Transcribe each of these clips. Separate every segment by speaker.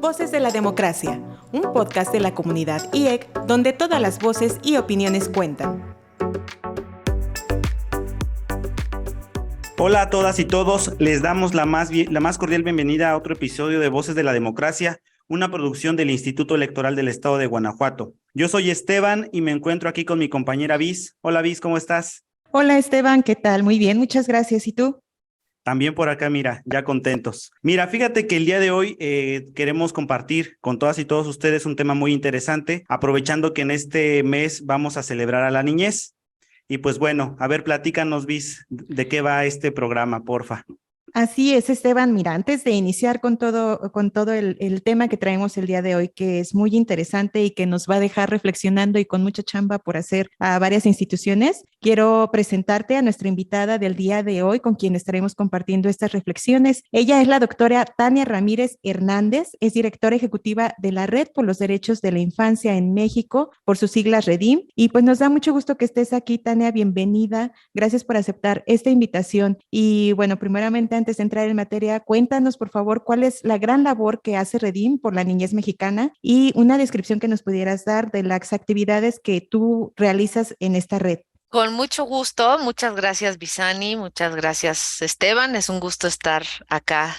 Speaker 1: Voces de la Democracia, un podcast de la comunidad IEC donde todas las voces y opiniones cuentan.
Speaker 2: Hola a todas y todos, les damos la más cordial bienvenida a otro episodio de Voces de la Democracia, una producción del Instituto Electoral del Estado de Guanajuato. Yo soy Esteban y me encuentro aquí con mi compañera Vis. Hola Vis, ¿cómo estás?
Speaker 3: Hola Esteban, ¿qué tal? Muy bien, muchas gracias. ¿Y tú?
Speaker 2: También por acá, mira, ya contentos. Mira, fíjate que el día de hoy queremos compartir con todas y todos ustedes un tema muy interesante, aprovechando que en este mes vamos a celebrar a la niñez. Y pues bueno, a ver, platícanos, Vis, de qué va este programa, porfa.
Speaker 3: Así es, Esteban. Mira, antes de iniciar con todo el tema que traemos el día de hoy, que es muy interesante y que nos va a dejar reflexionando y con mucha chamba por hacer a varias instituciones, quiero presentarte a nuestra invitada del día de hoy, con quien estaremos compartiendo estas reflexiones. Ella es la doctora Tania Ramírez Hernández, es directora ejecutiva de la Red por los Derechos de la Infancia en México, por sus siglas REDIM. Y pues nos da mucho gusto que estés aquí, Tania, bienvenida. Gracias por aceptar esta invitación. Y bueno, primeramente, antes de entrar en materia, cuéntanos, por favor, cuál es la gran labor que hace REDIM por la niñez mexicana y una descripción que nos pudieras dar de las actividades que tú realizas en esta red.
Speaker 4: Con mucho gusto, muchas gracias Visani, muchas gracias Esteban, es un gusto estar acá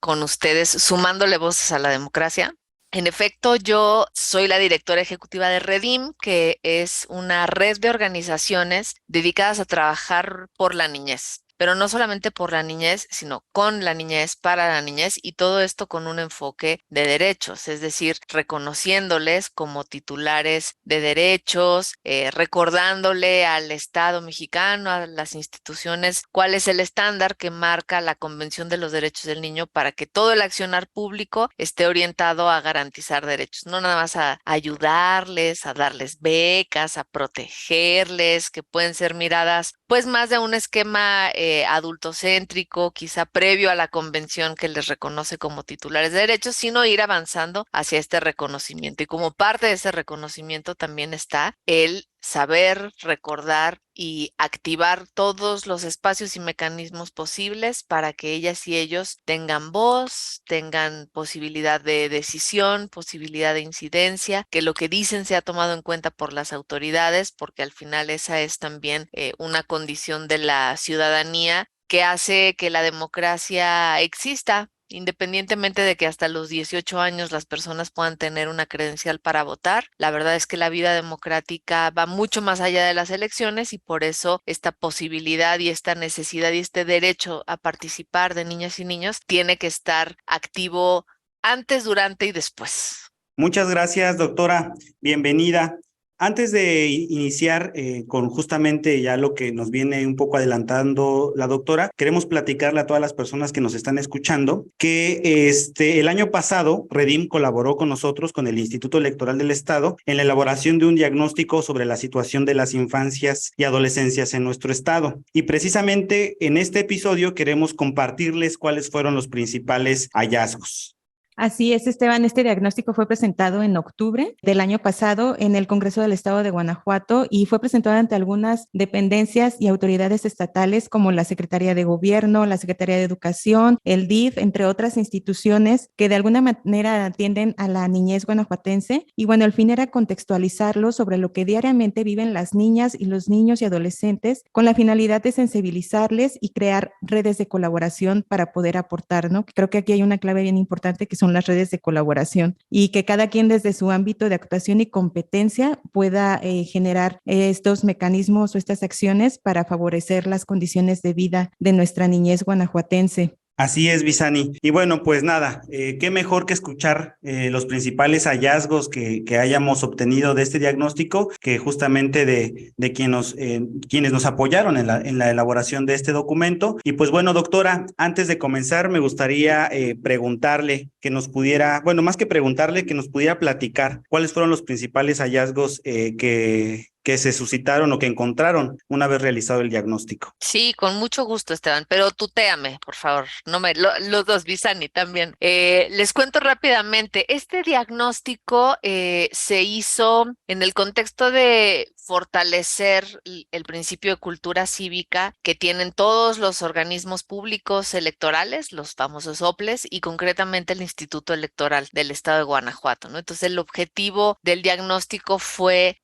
Speaker 4: con ustedes sumándole voces a la democracia. En efecto, yo soy la directora ejecutiva de REDIM, que es una red de organizaciones dedicadas a trabajar por la niñez, pero no solamente por la niñez, sino con la niñez, para la niñez, y todo esto con un enfoque de derechos, es decir, reconociéndoles como titulares de derechos, recordándole al Estado mexicano, a las instituciones, cuál es el estándar que marca la Convención de los Derechos del Niño para que todo el accionar público esté orientado a garantizar derechos, no nada más a ayudarles, a darles becas, a protegerles, que pueden ser miradas pues más de un esquema adultocéntrico, quizá previo a la convención que les reconoce como titulares de derechos, sino ir avanzando hacia este reconocimiento. Y como parte de ese reconocimiento también está el saber, recordar y activar todos los espacios y mecanismos posibles para que ellas y ellos tengan voz, tengan posibilidad de decisión, posibilidad de incidencia, que lo que dicen sea tomado en cuenta por las autoridades, porque al final esa es también una condición de la ciudadanía que hace que la democracia exista, independientemente de que hasta los 18 años las personas puedan tener una credencial para votar. La verdad es que la vida democrática va mucho más allá de las elecciones y por eso esta posibilidad y esta necesidad y este derecho a participar de niñas y niños tiene que estar activo antes, durante y después.
Speaker 2: Muchas gracias, doctora. Bienvenida. Antes de iniciar con justamente ya lo que nos viene un poco adelantando la doctora, queremos platicarle a todas las personas que nos están escuchando que el año pasado REDIM colaboró con nosotros, con el Instituto Electoral del Estado, en la elaboración de un diagnóstico sobre la situación de las infancias y adolescencias en nuestro estado. Y precisamente en este episodio queremos compartirles cuáles fueron los principales hallazgos.
Speaker 3: Así es, Esteban, este diagnóstico fue presentado en octubre del año pasado en el Congreso del Estado de Guanajuato y fue presentado ante algunas dependencias y autoridades estatales como la Secretaría de Gobierno, la Secretaría de Educación, el DIF, entre otras instituciones que de alguna manera atienden a la niñez guanajuatense. Y bueno, el fin era contextualizarlo sobre lo que diariamente viven las niñas y los niños y adolescentes con la finalidad de sensibilizarles y crear redes de colaboración para poder aportar, ¿no? Creo que aquí hay una clave bien importante que son las redes de colaboración y que cada quien desde su ámbito de actuación y competencia pueda generar estos mecanismos o estas acciones para favorecer las condiciones de vida de nuestra niñez guanajuatense.
Speaker 2: Así es, Visani. Y bueno, pues nada, qué mejor que escuchar los principales hallazgos que hayamos obtenido de este diagnóstico, que justamente de quienes nos apoyaron en la elaboración de este documento. Y pues bueno, doctora, antes de comenzar, me gustaría preguntarle que nos pudiera, bueno, más que preguntarle, que nos pudiera platicar cuáles fueron los principales hallazgos que que se suscitaron o que encontraron una vez realizado el diagnóstico.
Speaker 4: Sí, con mucho gusto, Esteban, pero tutéame, por favor, no los dos, Visani también. Les cuento rápidamente, este diagnóstico se hizo en el contexto de fortalecer el principio de cultura cívica que tienen todos los organismos públicos electorales, los famosos OPLES, y concretamente el Instituto Electoral del Estado de Guanajuato, ¿no? Entonces, el objetivo del diagnóstico fue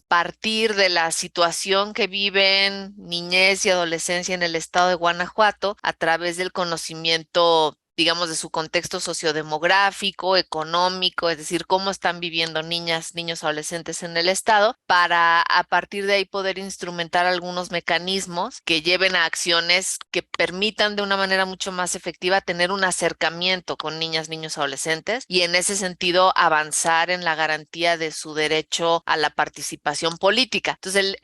Speaker 4: partir de la situación que viven niñez y adolescencia en el Estado de Guanajuato a través del conocimiento, digamos, de su contexto sociodemográfico, económico, es decir, cómo están viviendo niñas, niños, adolescentes en el estado, para a partir de ahí poder instrumentar algunos mecanismos que lleven a acciones que permitan de una manera mucho más efectiva tener un acercamiento con niñas, niños, adolescentes y en ese sentido avanzar en la garantía de su derecho a la participación política. Entonces,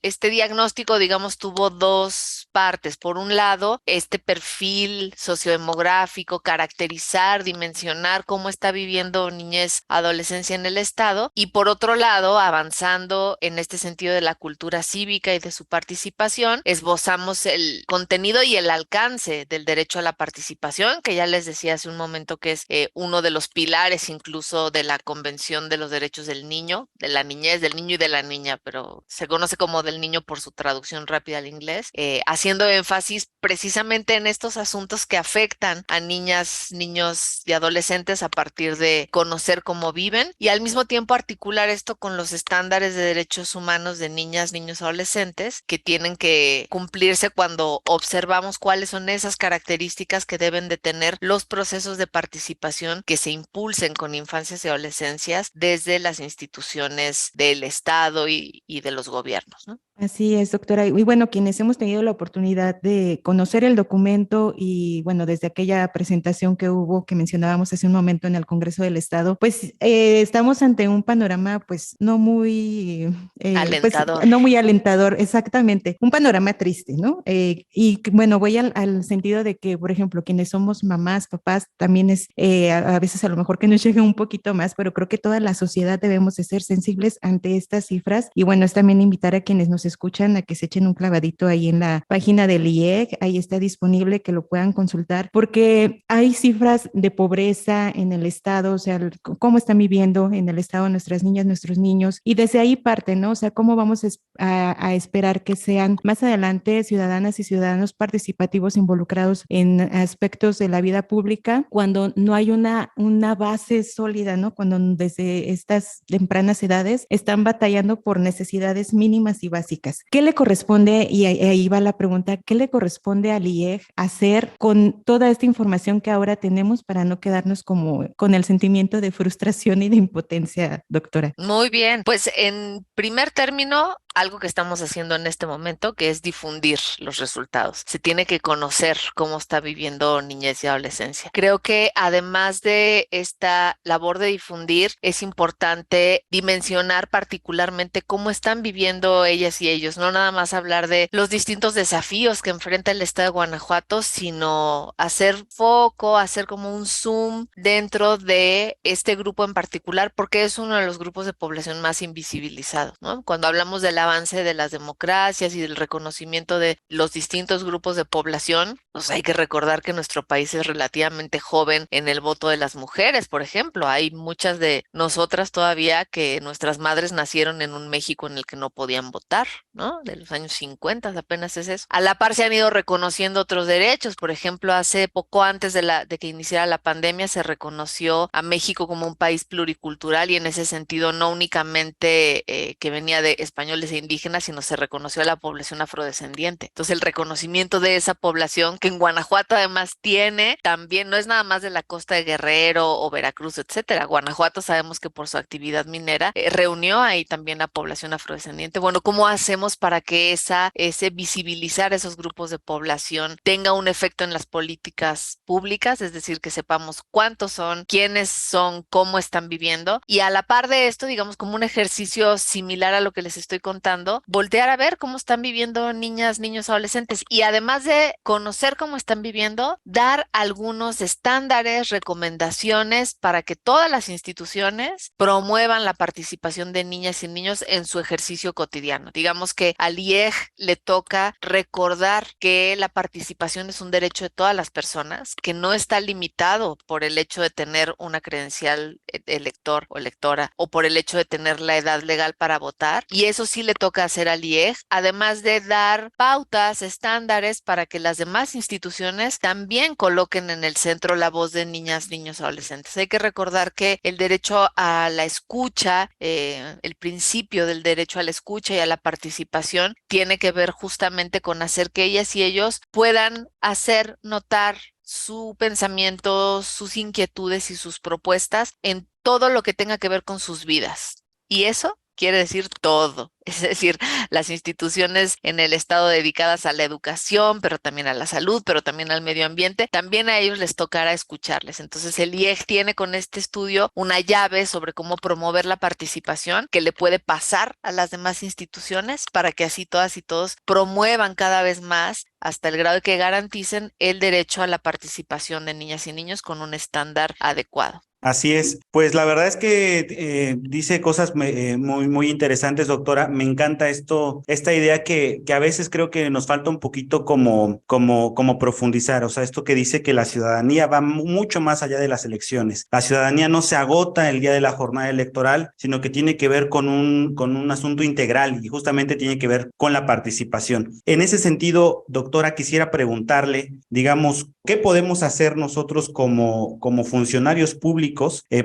Speaker 4: este diagnóstico, digamos, tuvo dos partes. Por un lado, este perfil sociodemográfico, caracterizar, dimensionar cómo está viviendo niñez, adolescencia en el estado y por otro lado, avanzando en este sentido de la cultura cívica y de su participación, esbozamos el contenido y el alcance del derecho a la participación, que ya les decía hace un momento que es uno de los pilares incluso de la Convención de los Derechos del Niño, de la niñez, del niño y de la niña, pero se conoce como del niño por su traducción rápida al inglés, haciendo énfasis precisamente en estos asuntos que afectan a niñas, niños y adolescentes a partir de conocer cómo viven y al mismo tiempo articular esto con los estándares de derechos humanos de niñas, niños, adolescentes que tienen que cumplirse cuando observamos cuáles son esas características que deben de tener los procesos de participación que se impulsen con infancias y adolescencias desde las instituciones del Estado y de los gobiernos, ¿no?
Speaker 3: Así es, doctora. Y bueno, quienes hemos tenido la oportunidad de conocer el documento y bueno, desde aquella presentación que hubo, que mencionábamos hace un momento en el Congreso del Estado, pues estamos ante un panorama pues no muy,
Speaker 4: Alentador.
Speaker 3: no muy alentador, exactamente. Un panorama triste, ¿no? Y bueno, voy al sentido de que, por ejemplo, quienes somos mamás, papás, también es a veces a lo mejor que nos llega un poquito más, pero creo que toda la sociedad debemos de ser sensibles ante estas cifras y bueno, es también invitar a quienes nos escuchan a que se echen un clavadito ahí en la página del IEC, ahí está disponible que lo puedan consultar, porque hay cifras de pobreza en el estado, o sea, cómo están viviendo en el estado nuestras niñas, nuestros niños, y desde ahí parte, ¿no? O sea, cómo vamos a esperar que sean más adelante ciudadanas y ciudadanos participativos involucrados en aspectos de la vida pública cuando no hay una base sólida, ¿no? Cuando desde estas tempranas edades están batallando por necesidades mínimas y básicas. ¿Qué le corresponde, y ahí va la pregunta, qué le corresponde al IEG hacer con toda esta información que ahora tenemos para no quedarnos como con el sentimiento de frustración y de impotencia, doctora?
Speaker 4: Muy bien, pues en primer término, algo que estamos haciendo en este momento, que es difundir los resultados. Se tiene que conocer cómo está viviendo niñez y adolescencia. Creo que además de esta labor de difundir, es importante dimensionar particularmente cómo están viviendo ellas y ellos, no nada más hablar de los distintos desafíos que enfrenta el estado de Guanajuato, sino hacer foco, hacer como un zoom dentro de este grupo en particular, porque es uno de los grupos de población más invisibilizados, ¿no? Cuando hablamos de la avance de las democracias y del reconocimiento de los distintos grupos de población, pues hay que recordar que nuestro país es relativamente joven en el voto de las mujeres, por ejemplo. Hay muchas de nosotras todavía que nuestras madres nacieron en un México en el que no podían votar, ¿no? De los años 50 apenas es eso. A la par se han ido reconociendo otros derechos. Por ejemplo, hace poco antes de que iniciara la pandemia se reconoció a México como un país pluricultural y en ese sentido no únicamente que venía de españoles e indígenas, sino se reconoció a la población afrodescendiente. Entonces el reconocimiento de esa población que en Guanajuato además tiene, también no es nada más de la costa de Guerrero o Veracruz, etcétera. Guanajuato sabemos que por su actividad minera reunió ahí también a población afrodescendiente. Bueno, ¿cómo hacemos para que ese visibilizar esos grupos de población tenga un efecto en las políticas públicas? Es decir, que sepamos cuántos son, quiénes son, cómo están viviendo y a la par de esto, digamos, como un ejercicio similar a lo que les estoy contando, preguntando, voltear a ver cómo están viviendo niñas, niños, adolescentes y además de conocer cómo están viviendo, dar algunos estándares, recomendaciones para que todas las instituciones promuevan la participación de niñas y niños en su ejercicio cotidiano. Digamos que al IEG le toca recordar que la participación es un derecho de todas las personas, que no está limitado por el hecho de tener una credencial elector o electora o por el hecho de tener la edad legal para votar, y eso sí le toca hacer al IEG, además de dar pautas, estándares para que las demás instituciones también coloquen en el centro la voz de niñas, niños, adolescentes. Hay que recordar que el derecho a la escucha, el principio del derecho a la escucha y a la participación tiene que ver justamente con hacer que ellas y ellos puedan hacer notar su pensamiento, sus inquietudes y sus propuestas en todo lo que tenga que ver con sus vidas. Y eso quiere decir todo, es decir, las instituciones en el estado dedicadas a la educación, pero también a la salud, pero también al medio ambiente, también a ellos les tocará escucharles. Entonces el IEG tiene con este estudio una llave sobre cómo promover la participación que le puede pasar a las demás instituciones para que así todas y todos promuevan cada vez más hasta el grado de que garanticen el derecho a la participación de niñas y niños con un estándar adecuado.
Speaker 2: Así es. Pues la verdad es que dice cosas muy interesantes, doctora. Me encanta esta idea que a veces creo que nos falta un poquito como profundizar. O sea, esto que dice que la ciudadanía va mucho más allá de las elecciones. La ciudadanía no se agota el día de la jornada electoral, sino que tiene que ver con un asunto integral y justamente tiene que ver con la participación. En ese sentido, doctora, quisiera preguntarle, digamos, ¿qué podemos hacer nosotros como funcionarios públicos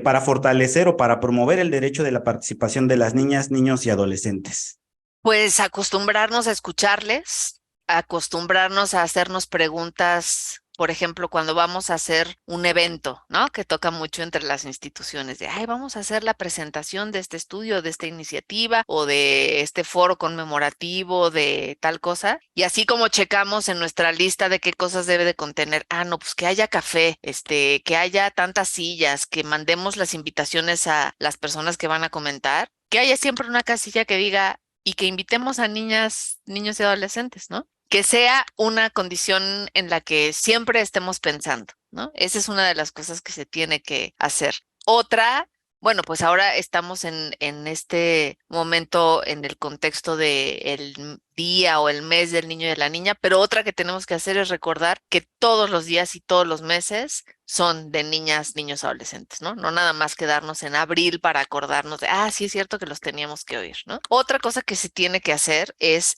Speaker 2: para fortalecer o para promover el derecho de la participación de las niñas, niños y adolescentes?
Speaker 4: Pues acostumbrarnos a escucharles, acostumbrarnos a hacernos preguntas, por ejemplo, cuando vamos a hacer un evento, ¿no? Que toca mucho entre las instituciones de, ay, vamos a hacer la presentación de este estudio, de esta iniciativa o de este foro conmemorativo de tal cosa. Y así como checamos en nuestra lista de qué cosas debe de contener, no, pues que haya café, que haya tantas sillas, que mandemos las invitaciones a las personas que van a comentar, que haya siempre una casilla que diga y que invitemos a niñas, niños y adolescentes, ¿no? Que sea una condición en la que siempre estemos pensando, ¿no? Esa es una de las cosas que se tiene que hacer. Otra, bueno, pues ahora estamos en este momento en el contexto del día o el mes del niño y de la niña, pero otra que tenemos que hacer es recordar que todos los días y todos los meses son de niñas, niños, adolescentes, ¿no? No nada más quedarnos en abril para acordarnos de, sí es cierto que los teníamos que oír, ¿no? Otra cosa que se tiene que hacer es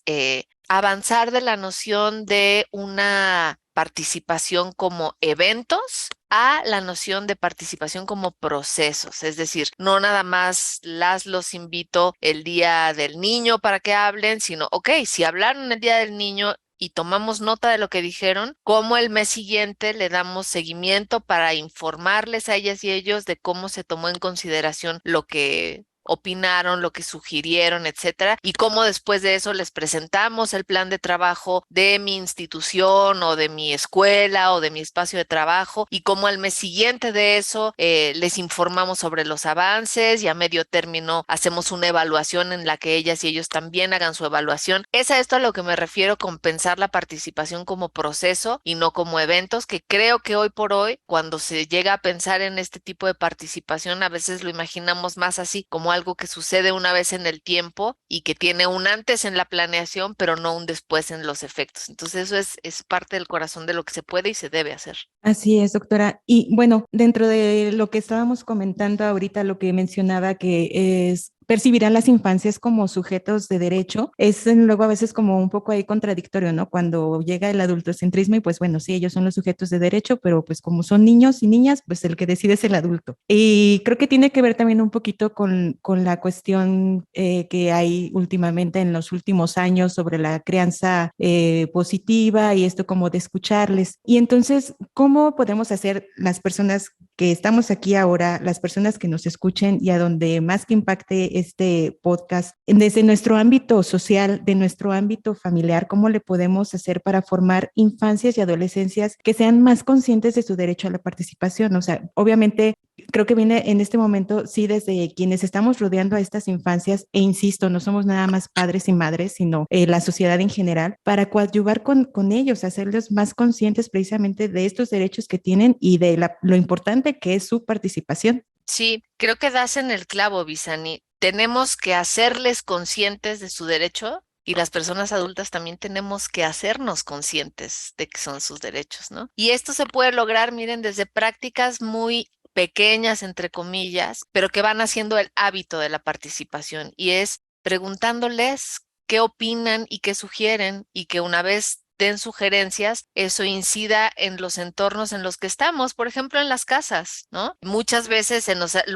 Speaker 4: avanzar de la noción de una participación como eventos a la noción de participación como procesos, es decir, no nada más los invito el día del niño para que hablen, sino, ok, si hablaron el día del niño y tomamos nota de lo que dijeron, cómo el mes siguiente le damos seguimiento para informarles a ellas y ellos de cómo se tomó en consideración lo que opinaron, lo que sugirieron, etcétera, y cómo después de eso les presentamos el plan de trabajo de mi institución o de mi escuela o de mi espacio de trabajo, y cómo al mes siguiente de eso les informamos sobre los avances y a medio término hacemos una evaluación en la que ellas y ellos también hagan su evaluación. Es a esto a lo que me refiero con pensar la participación como proceso y no como eventos, que creo que hoy por hoy, cuando se llega a pensar en este tipo de participación, a veces lo imaginamos más así, como algo que sucede una vez en el tiempo y que tiene un antes en la planeación, pero no un después en los efectos. Entonces eso es parte del corazón de lo que se puede y se debe hacer.
Speaker 3: Así es, doctora. Y bueno, dentro de lo que estábamos comentando ahorita, lo que mencionaba que es percibirán las infancias como sujetos de derecho, es luego a veces como un poco ahí contradictorio, ¿no? Cuando llega el adultocentrismo y pues bueno, sí, ellos son los sujetos de derecho, pero pues como son niños y niñas, pues el que decide es el adulto. Y creo que tiene que ver también un poquito con la cuestión que hay últimamente en los últimos años sobre la crianza positiva y esto como de escucharles. Y entonces, ¿cómo podemos hacer las personas que estamos aquí ahora, las personas que nos escuchen y a donde más que impacte este podcast, desde nuestro ámbito social, de nuestro ámbito familiar, cómo le podemos hacer para formar infancias y adolescencias que sean más conscientes de su derecho a la participación? O sea, obviamente Creo que viene en este momento, sí, desde quienes estamos rodeando a estas infancias, e insisto, no somos nada más padres y madres, sino la sociedad en general, para coadyuvar con ellos, hacerlos más conscientes precisamente de estos derechos que tienen y de lo importante que es su participación.
Speaker 4: Sí, creo que das en el clavo, Visani. Tenemos que hacerles conscientes de su derecho y las personas adultas también tenemos que hacernos conscientes de que son sus derechos, ¿no? Y esto se puede lograr, miren, desde prácticas muy pequeñas, entre comillas, pero que van haciendo el hábito de la participación y es preguntándoles qué opinan y qué sugieren y que una vez den sugerencias, eso incida en los entornos en los que estamos, por ejemplo, en las casas, ¿no? Muchas veces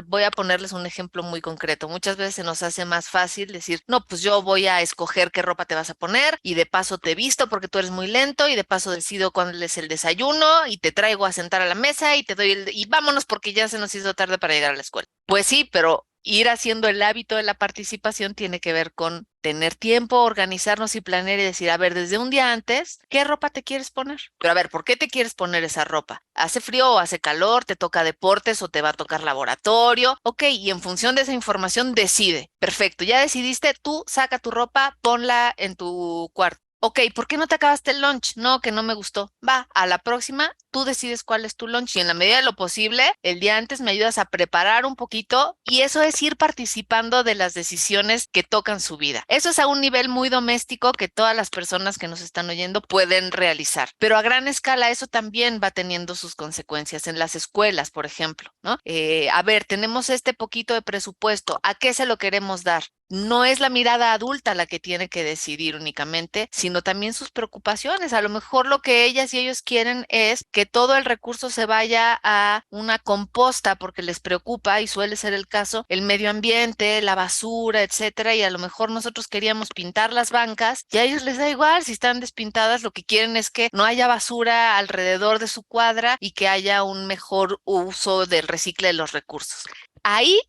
Speaker 4: voy a ponerles un ejemplo muy concreto, muchas veces se nos hace más fácil decir, no, pues yo voy a escoger qué ropa te vas a poner y de paso te visto porque tú eres muy lento y de paso decido cuándo es el desayuno y te traigo a sentar a la mesa y te doy y vámonos porque ya se nos hizo tarde para llegar a la escuela. Pues sí, pero ir haciendo el hábito de la participación tiene que ver con tener tiempo, organizarnos y planear y decir, a ver, desde un día antes, ¿qué ropa te quieres poner? Pero a ver, ¿por qué te quieres poner esa ropa? ¿Hace frío o hace calor? ¿Te toca deportes o te va a tocar laboratorio? Ok, y en función de esa información decide. Perfecto, ya decidiste, tú saca tu ropa, ponla en tu cuarto. Ok, ¿por qué no te acabaste el lunch? No, que no me gustó. Va, a la próxima tú decides cuál es tu lunch y en la medida de lo posible, el día antes me ayudas a preparar un poquito y eso es ir participando de las decisiones que tocan su vida. Eso es a un nivel muy doméstico que todas las personas que nos están oyendo pueden realizar, pero a gran escala eso también va teniendo sus consecuencias en las escuelas, por ejemplo, ¿no? A ver, tenemos este poquito de presupuesto, ¿a qué se lo queremos dar? No es la mirada adulta la que tiene que decidir únicamente, sino también sus preocupaciones. A lo mejor lo que ellas y ellos quieren es que todo el recurso se vaya a una composta porque les preocupa, y suele ser el caso, el medio ambiente, la basura, etcétera, y a lo mejor nosotros queríamos pintar las bancas y a ellos les da igual si están despintadas, lo que quieren es que no haya basura alrededor de su cuadra y que haya un mejor uso del recicle de los recursos. Ahí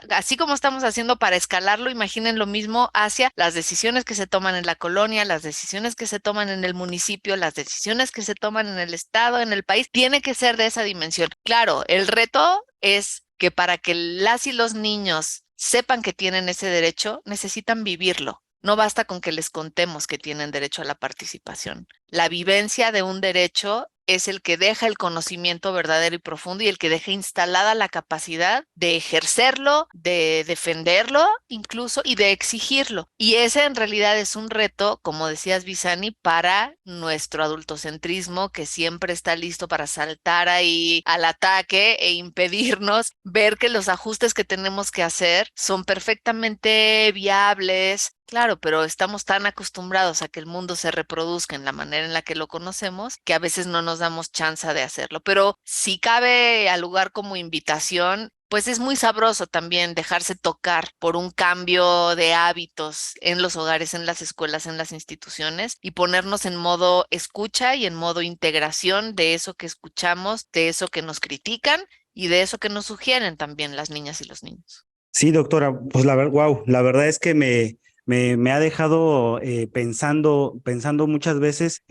Speaker 4: así como estamos haciendo para escalarlo, imaginen lo mismo hacia las decisiones que se toman en la colonia, las decisiones que se toman en el municipio, las decisiones que se toman en el estado, en el país, tiene que ser de esa dimensión. Claro, el reto es que para que las y los niños sepan que tienen ese derecho, necesitan vivirlo. No basta con que les contemos que tienen derecho a la participación. La vivencia de un derecho es el que deja el conocimiento verdadero y profundo y el que deja instalada la capacidad de ejercerlo, de defenderlo incluso y de exigirlo. Y ese en realidad es un reto, como decías, Visani, para nuestro adultocentrismo que siempre está listo para saltar ahí al ataque e impedirnos ver que los ajustes que tenemos que hacer son perfectamente viables. Claro, pero estamos tan acostumbrados a que el mundo se reproduzca en la manera en la que lo conocemos que a veces no nos damos chance de hacerlo. Pero si cabe al lugar como invitación, pues es muy sabroso también dejarse tocar por un cambio de hábitos en los hogares, en las escuelas, en las instituciones y ponernos en modo escucha y en modo integración de eso que escuchamos, de eso que nos critican y de eso que nos sugieren también las niñas y los niños.
Speaker 2: Sí, doctora, pues wow, la verdad es que me ha dejado pensando muchas veces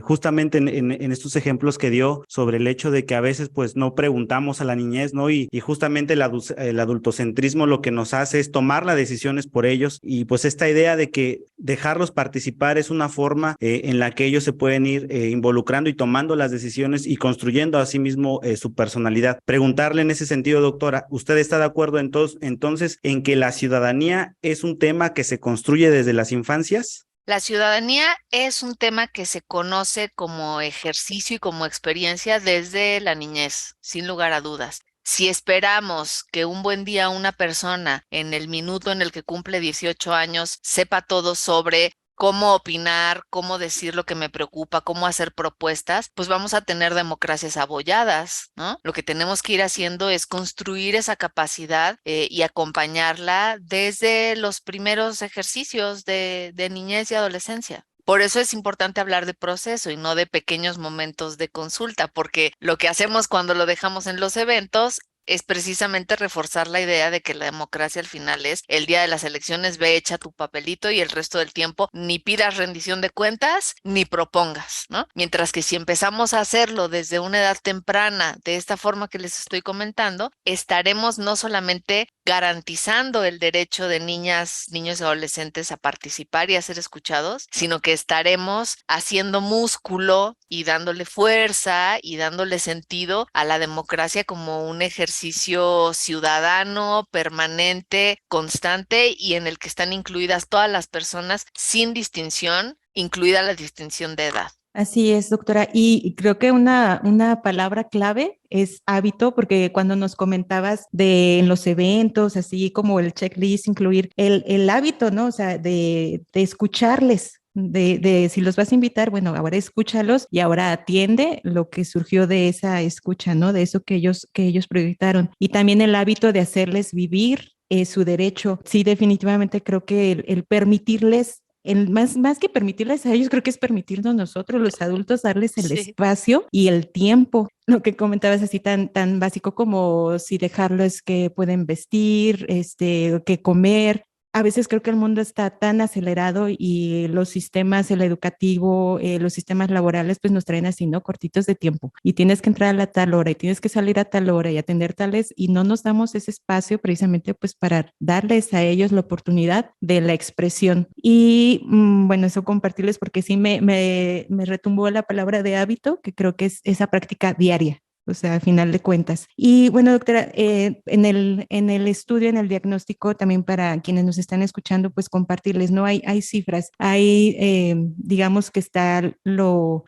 Speaker 2: justamente en estos ejemplos que dio sobre el hecho de que a veces pues no preguntamos a la niñez, ¿no? Y justamente el adultocentrismo lo que nos hace es tomar las decisiones por ellos y pues esta idea de que dejarlos participar es una forma en la que ellos se pueden ir involucrando y tomando las decisiones y construyendo a sí mismo su personalidad. Preguntarle en ese sentido, doctora, ¿usted está de acuerdo entonces en que la ciudadanía es un tema que se construye desde las infancias?
Speaker 4: La ciudadanía es un tema que se conoce como ejercicio y como experiencia desde la niñez, sin lugar a dudas. Si esperamos que un buen día una persona en el minuto en el que cumple 18 años sepa todo sobre cómo opinar, cómo decir lo que me preocupa, cómo hacer propuestas, pues vamos a tener democracias abolladas, ¿no? Lo que tenemos que ir haciendo es construir esa capacidad y acompañarla desde los primeros ejercicios de niñez y adolescencia. Por eso es importante hablar de proceso y no de pequeños momentos de consulta, porque lo que hacemos cuando lo dejamos en los eventos es precisamente reforzar la idea de que la democracia al final es el día de las elecciones, ve, echa tu papelito y el resto del tiempo ni pidas rendición de cuentas ni propongas, ¿no? Mientras que si empezamos a hacerlo desde una edad temprana, de esta forma que les estoy comentando, estaremos no solamente garantizando el derecho de niñas, niños y adolescentes a participar y a ser escuchados, sino que estaremos haciendo músculo y dándole fuerza y dándole sentido a la democracia como un ejercicio ciudadano, permanente, constante y en el que están incluidas todas las personas sin distinción, incluida la distinción de edad.
Speaker 3: Así es, doctora. Y creo que una palabra clave es hábito, porque cuando nos comentabas de en los eventos, así como el checklist, incluir el hábito, ¿no? O sea, de escucharles. De si los vas a invitar, bueno, ahora escúchalos y ahora atiende lo que surgió de esa escucha, ¿no? De eso que ellos proyectaron. Y también el hábito de hacerles vivir su derecho. Sí, definitivamente creo que el permitirles más que permitirles a ellos, creo que es permitirnos nosotros, los adultos, darles el espacio y el tiempo. Lo que comentabas así tan básico como si dejarlos que pueden vestir, que comer. A veces creo que el mundo está tan acelerado y los sistemas, el educativo, los sistemas laborales, pues nos traen así, ¿no? Cortitos de tiempo. Y tienes que entrar a la tal hora y tienes que salir a tal hora y atender tales y no nos damos ese espacio precisamente pues para darles a ellos la oportunidad de la expresión. Y bueno, eso compartirles porque sí me retumbó la palabra de hábito, que creo que es esa práctica diaria. O sea, al final de cuentas. Y bueno, doctora, en el estudio, en el diagnóstico, también para quienes nos están escuchando, pues compartirles, ¿no? Hay cifras, digamos que está lo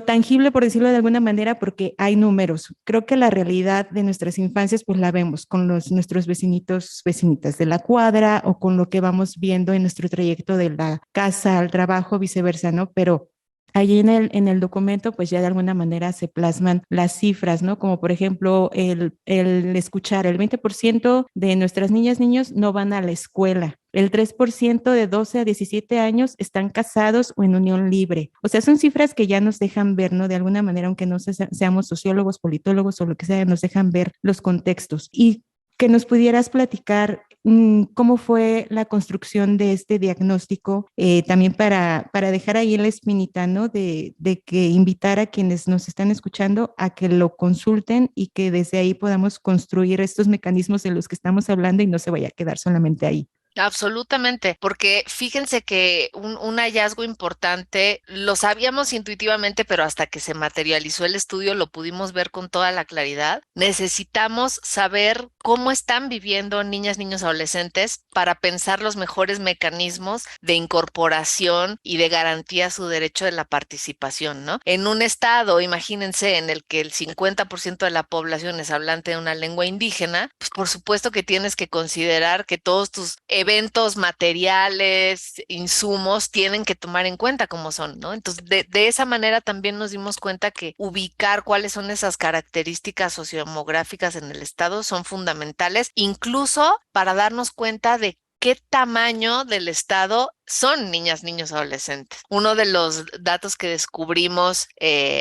Speaker 3: tangible, por decirlo de alguna manera, porque hay números. Creo que la realidad de nuestras infancias, pues la vemos con nuestros vecinitos, vecinitas de la cuadra o con lo que vamos viendo en nuestro trayecto de la casa al trabajo, viceversa, ¿no? Pero allí en el documento, pues ya de alguna manera se plasman las cifras, ¿no? Como por ejemplo, el escuchar, el 20% de nuestras niñas, niños no van a la escuela. El 3% de 12 a 17 años están casados o en unión libre. O sea, son cifras que ya nos dejan ver, ¿no? De alguna manera, aunque no seamos sociólogos, politólogos o lo que sea, nos dejan ver los contextos. Y que nos pudieras platicar cómo fue la construcción de este diagnóstico, también para dejar ahí la espinita, ¿no? De que invitar a quienes nos están escuchando a que lo consulten y que desde ahí podamos construir estos mecanismos de los que estamos hablando y no se vaya a quedar solamente ahí.
Speaker 4: Absolutamente, porque fíjense que un hallazgo importante, lo sabíamos intuitivamente, pero hasta que se materializó el estudio lo pudimos ver con toda la claridad. Necesitamos saber cómo están viviendo niñas, niños, adolescentes para pensar los mejores mecanismos de incorporación y de garantía a su derecho de la participación, ¿no? En un estado, imagínense, en el que el 50% de la población es hablante de una lengua indígena, pues por supuesto que tienes que considerar que todos tus eventos materiales, insumos, tienen que tomar en cuenta cómo son, ¿no? Entonces, de esa manera también nos dimos cuenta que ubicar cuáles son esas características sociodemográficas en el estado son fundamentales, incluso para darnos cuenta de qué tamaño del estado son niñas, niños, adolescentes. Uno de los datos que descubrimos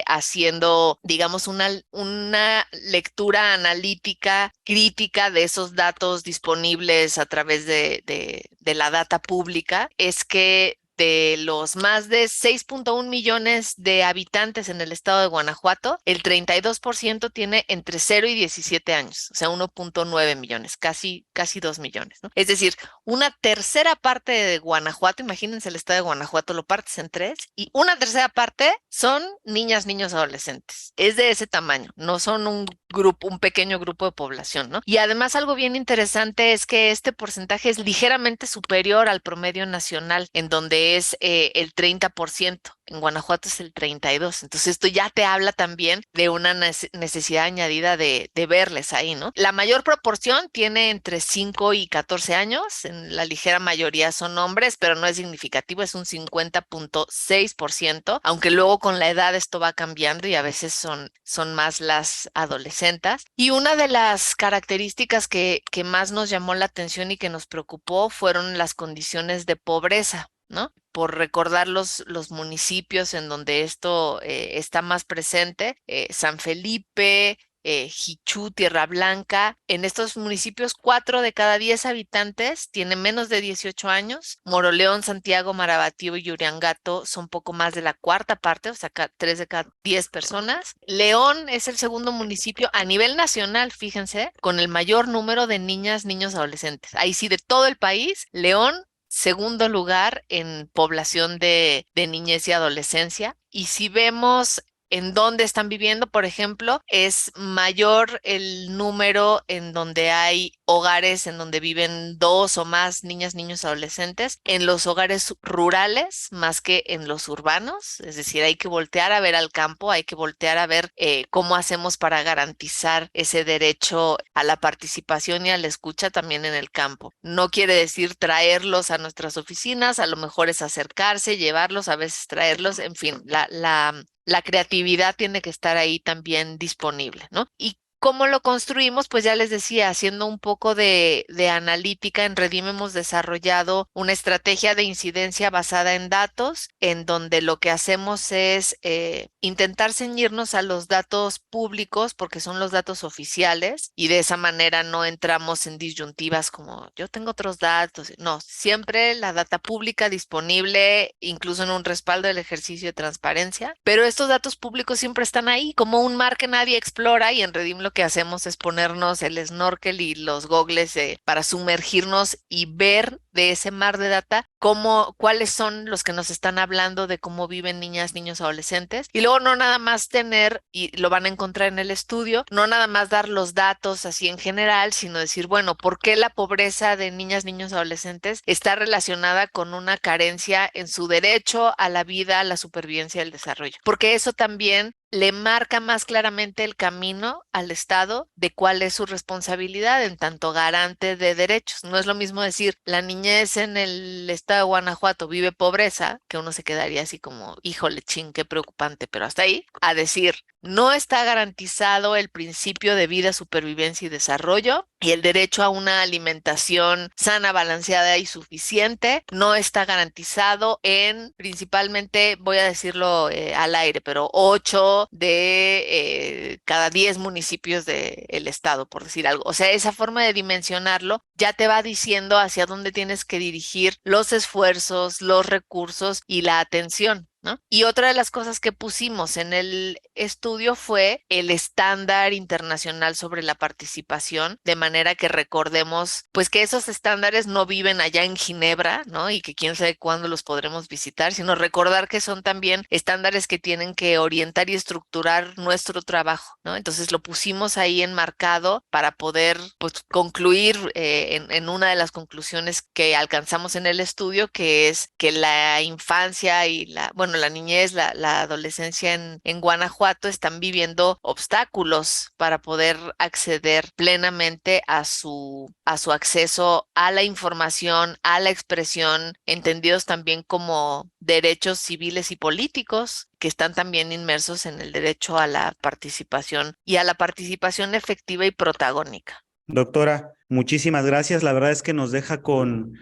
Speaker 4: haciendo, digamos, una lectura analítica, crítica de esos datos disponibles a través de la data pública es que de los más de 6.1 millones de habitantes en el estado de Guanajuato, el 32% tiene entre 0 y 17 años, o sea, 1.9 millones, casi 2 millones, ¿no? Es decir, una tercera parte de Guanajuato, imagínense el estado de Guanajuato, lo partes en tres, y una tercera parte son niñas, niños, adolescentes. Es de ese tamaño, no son un pequeño grupo de población, ¿no? Y además algo bien interesante es que este porcentaje es ligeramente superior al promedio nacional, en donde es el 30%. En Guanajuato es el 32%. Entonces esto ya te habla también de una necesidad añadida de verles ahí, ¿no? La mayor proporción tiene entre 5 y 14 años, en la ligera mayoría son hombres, pero no es significativo, es un 50.6%, aunque luego con la edad esto va cambiando y a veces son más las adolescentes. Y una de las características que más nos llamó la atención y que nos preocupó fueron las condiciones de pobreza, ¿no? Por recordar los municipios en donde esto está más presente, San Felipe, Jichú, Tierra Blanca. En estos municipios, 4 de cada 10 habitantes tienen menos de 18 años. Moroleón, Santiago, Marabatío y Uriangato son poco más de la cuarta parte, o sea, 3 de cada 10 personas. León es el segundo municipio a nivel nacional, fíjense, con el mayor número de niñas, niños, adolescentes. Ahí sí, de todo el país, León, segundo lugar en población de niñez y adolescencia. Y si vemos en dónde están viviendo, por ejemplo, es mayor el número en donde hay hogares en donde viven 2 o más niñas, niños, adolescentes, en los hogares rurales más que en los urbanos. Es decir, hay que voltear a ver al campo, hay que voltear a ver cómo hacemos para garantizar ese derecho a la participación y a la escucha también en el campo. No quiere decir traerlos a nuestras oficinas, a lo mejor es acercarse, llevarlos, a veces traerlos, en fin, la creatividad tiene que estar ahí también disponible, ¿no? Y ¿cómo lo construimos? Pues ya les decía, haciendo un poco de analítica, en Redim hemos desarrollado una estrategia de incidencia basada en datos, en donde lo que hacemos es intentar ceñirnos a los datos públicos, porque son los datos oficiales, y de esa manera no entramos en disyuntivas como yo tengo otros datos. No, siempre la data pública disponible, incluso en un respaldo del ejercicio de transparencia, pero estos datos públicos siempre están ahí, como un mar que nadie explora, y en Redim lo que hacemos es ponernos el snorkel y los gogles para sumergirnos y ver de ese mar de data cuáles son los que nos están hablando de cómo viven niñas, niños, adolescentes. Y luego no nada más tener, y lo van a encontrar en el estudio, no nada más dar los datos así en general, sino decir, bueno, ¿por qué la pobreza de niñas, niños, adolescentes está relacionada con una carencia en su derecho a la vida, a la supervivencia y al desarrollo? Porque eso también le marca más claramente el camino al Estado de cuál es su responsabilidad en tanto garante de derechos. No es lo mismo decir, la niñez en el Estado de Guanajuato vive pobreza, que uno se quedaría así como, híjole, chin, qué preocupante, pero hasta ahí, a decir, no está garantizado el principio de vida, supervivencia y desarrollo, y el derecho a una alimentación sana, balanceada y suficiente no está garantizado en, principalmente, voy a decirlo al aire, pero 8 de cada 10 municipios del estado, por decir algo. O sea, esa forma de dimensionarlo ya te va diciendo hacia dónde tienes que dirigir los esfuerzos, los recursos y la atención, ¿no? Y otra de las cosas que pusimos en el estudio fue el estándar internacional sobre la participación, de manera que recordemos pues que esos estándares no viven allá en Ginebra, ¿no? Y que quién sabe cuándo los podremos visitar, sino recordar que son también estándares que tienen que orientar y estructurar nuestro trabajo, ¿no? Entonces lo pusimos ahí enmarcado para poder pues concluir en una de las conclusiones que alcanzamos en el estudio, que es que la infancia y la niñez, la adolescencia en Guanajuato están viviendo obstáculos para poder acceder plenamente a su acceso a la información, a la expresión, entendidos también como derechos civiles y políticos, que están también inmersos en el derecho a la participación y a la participación efectiva y protagónica.
Speaker 2: Doctora, muchísimas gracias. La verdad es que nos deja con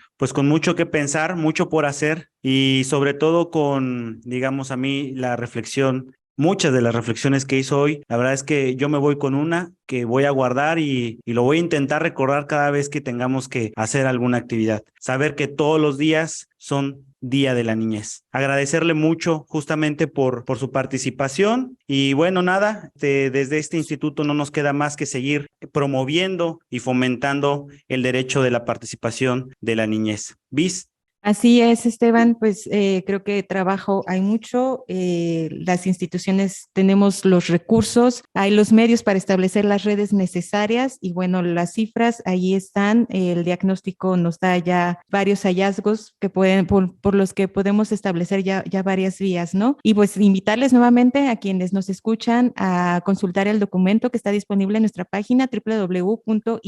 Speaker 2: mucho que pensar, mucho por hacer y sobre todo con, digamos, a mí la reflexión, muchas de las reflexiones que hizo hoy. La verdad es que yo me voy con una que voy a guardar y lo voy a intentar recordar cada vez que tengamos que hacer alguna actividad. Saber que todos los días son Día de la Niñez. Agradecerle mucho justamente por su participación y bueno, nada, desde este instituto no nos queda más que seguir promoviendo y fomentando el derecho de la participación de la niñez. Bis.
Speaker 3: Así es, Esteban, pues creo que trabajo hay mucho, las instituciones tenemos los recursos, hay los medios para establecer las redes necesarias y bueno, las cifras ahí están, el diagnóstico nos da ya varios hallazgos que pueden, por los que podemos establecer ya varias vías, ¿no? Y pues invitarles nuevamente a quienes nos escuchan a consultar el documento que está disponible en nuestra página www.ieg.mx,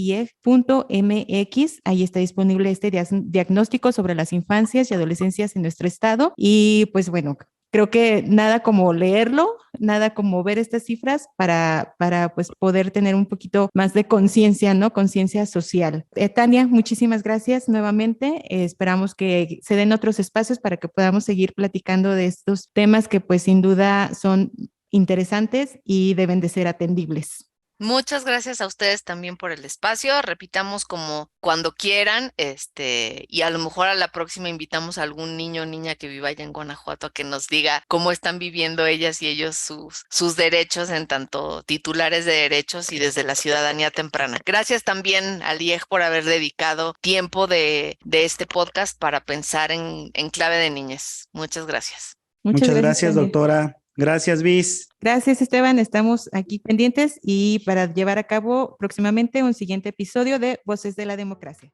Speaker 3: ahí está disponible este diagnóstico sobre las infancias y adolescencias en nuestro estado y pues bueno, creo que nada como leerlo, nada como ver estas cifras para pues poder tener un poquito más de conciencia, ¿no? Conciencia social. Tania, muchísimas gracias nuevamente. Esperamos que se den otros espacios para que podamos seguir platicando de estos temas que pues sin duda son interesantes y deben de ser atendibles.
Speaker 4: Muchas gracias a ustedes también por el espacio. Repitamos como cuando quieran, y a lo mejor a la próxima invitamos a algún niño o niña que viva allá en Guanajuato a que nos diga cómo están viviendo ellas y ellos sus derechos en tanto titulares de derechos y desde la ciudadanía temprana. Gracias también al IEG por haber dedicado tiempo de este podcast para pensar en clave de niñez. Muchas gracias.
Speaker 2: Muchas gracias,
Speaker 3: Tania.
Speaker 2: doctora. Gracias, Bis.
Speaker 3: Gracias, Esteban. Estamos aquí pendientes y para llevar a cabo próximamente un siguiente episodio de Voces de la Democracia.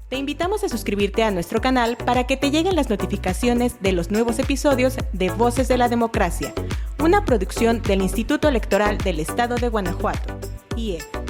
Speaker 1: Te invitamos a suscribirte a nuestro canal para que te lleguen las notificaciones de los nuevos episodios de Voces de la Democracia, una producción del Instituto Electoral del Estado de Guanajuato, IEG.